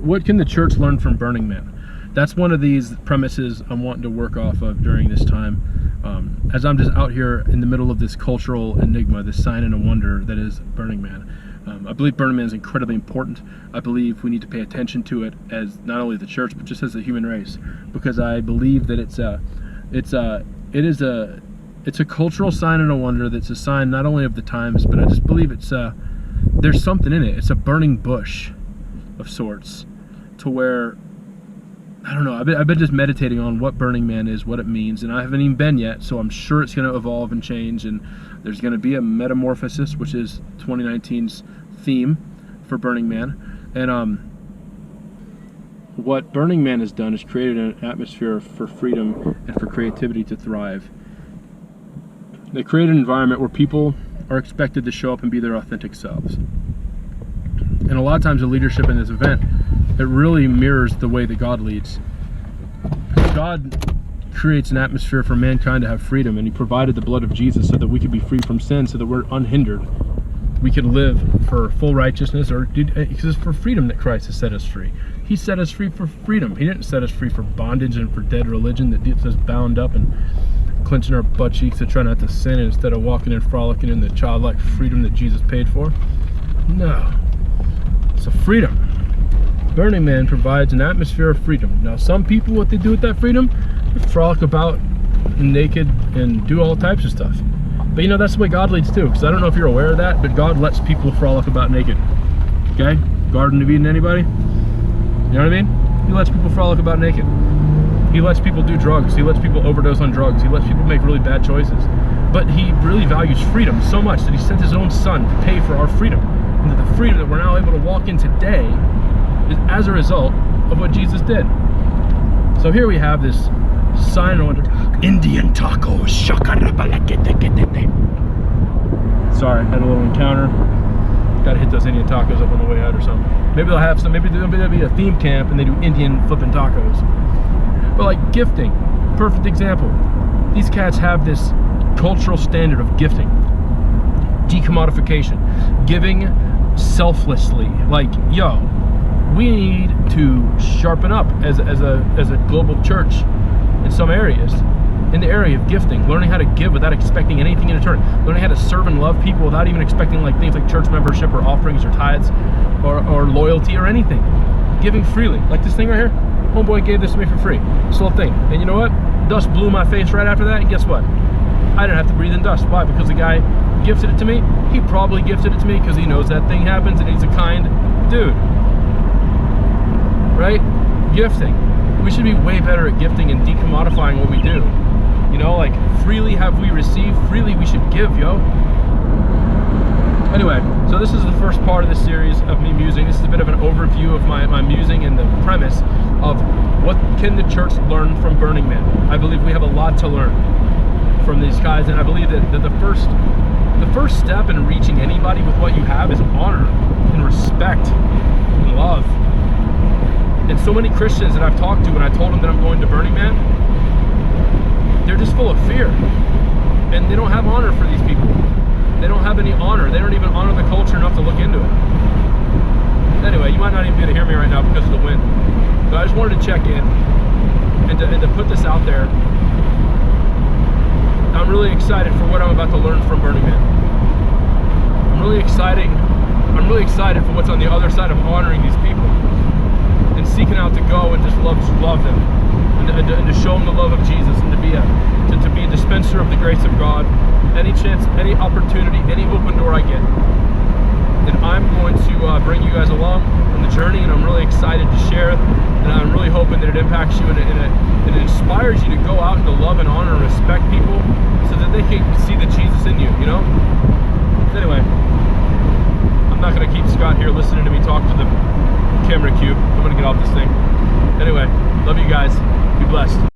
what can the church learn from Burning Man? That's one of these premises I'm wanting to work off of during this time. As I'm just out here in the middle of this cultural enigma, this sign and a wonder that is Burning Man. I believe Burning Man is incredibly important. I believe we need to pay attention to it as not only the church, but just as the human race, because I believe that it's a cultural sign and a wonder that's a sign not only of the times, but I just believe there's something in it. It's a burning bush of sorts, to where, I don't know, I've been just meditating on what Burning Man is, what it means, and I haven't even been yet, so I'm sure it's going to evolve and change, and there's going to be a metamorphosis, which is 2019's theme for Burning Man. And what Burning Man has done is created an atmosphere for freedom and for creativity to thrive. They create an environment where people are expected to show up and be their authentic selves. And a lot of times the leadership in this event, it really mirrors the way that God leads. God creates an atmosphere for mankind to have freedom, and he provided the blood of Jesus so that we could be free from sin, so that we're unhindered. We could live for full righteousness, because it's for freedom that Christ has set us free. He set us free for freedom. He didn't set us free for bondage and for dead religion that gets us bound up and clenching our butt cheeks to try not to sin instead of walking and frolicking in the childlike freedom that Jesus paid for. No. It's a freedom. Burning Man provides an atmosphere of freedom. Now, some people, what they do with that freedom, they frolic about naked and do all types of stuff. But you know, that's the way God leads too, because I don't know if you're aware of that, but God lets people frolic about naked. Okay? Garden of Eden, anybody? You know what I mean? He lets people frolic about naked. He lets people do drugs. He lets people overdose on drugs. He lets people make really bad choices. But he really values freedom so much that he sent his own son to pay for our freedom. And that the freedom that we're now able to walk in today is as a result of what Jesus did. So here we have this sign and wonder. Indian tacos. Sorry, had a little encounter. Gotta hit those Indian tacos up on the way out or something. Maybe they'll have some, maybe there'll be a theme camp and they do Indian flipping tacos. But like gifting, perfect example. These cats have this cultural standard of gifting. Decommodification. Giving selflessly. Like, yo, we need to sharpen up as a global church in some areas. In the area of gifting, learning how to give without expecting anything in return, learning how to serve and love people without even expecting like things like church membership or offerings or tithes or loyalty or anything. Giving freely, like this thing right here. Homeboy gave this to me for free, this little thing. And you know what? Dust blew my face right after that, and guess what? I didn't have to breathe in dust. Why? Because the guy gifted it to me. He probably gifted it to me because he knows that thing happens and he's a kind dude. Right? Gifting. We should be way better at gifting and decommodifying what we do. You know, like, freely have we received, freely we should give, yo. Anyway, so this is the first part of this series of me musing. This is a bit of an overview of my musing and the premise of what can the church learn from Burning Man. I believe we have a lot to learn from these guys, and I believe that the first step in reaching anybody with what you have is honor and respect and love. And so many Christians that I've talked to when I told them that I'm going to Burning Man, they're just full of fear, and they don't have honor for these people. They don't have any honor. They don't even honor the culture enough to look into it. Anyway, you might not even be able to hear me right now because of the wind, but I just wanted to check in and to put this out there. I'm really excited for what I'm about to learn from Burning Man. I'm really excited for what's on the other side of honoring these people and seeking out to go and just love them. And to show them the love of Jesus, and to be a dispenser of the grace of God. Any chance, any opportunity, any open door I get. And I'm going to bring you guys along on the journey, and I'm really excited to share it. And I'm really hoping that it impacts you and it inspires you to go out and to love and honor and respect people so that they can see the Jesus in you, you know? Anyway, I'm not going to keep Scott here listening to me talk to the camera cube. I'm going to get off this thing. Anyway, love you guys. Be blessed.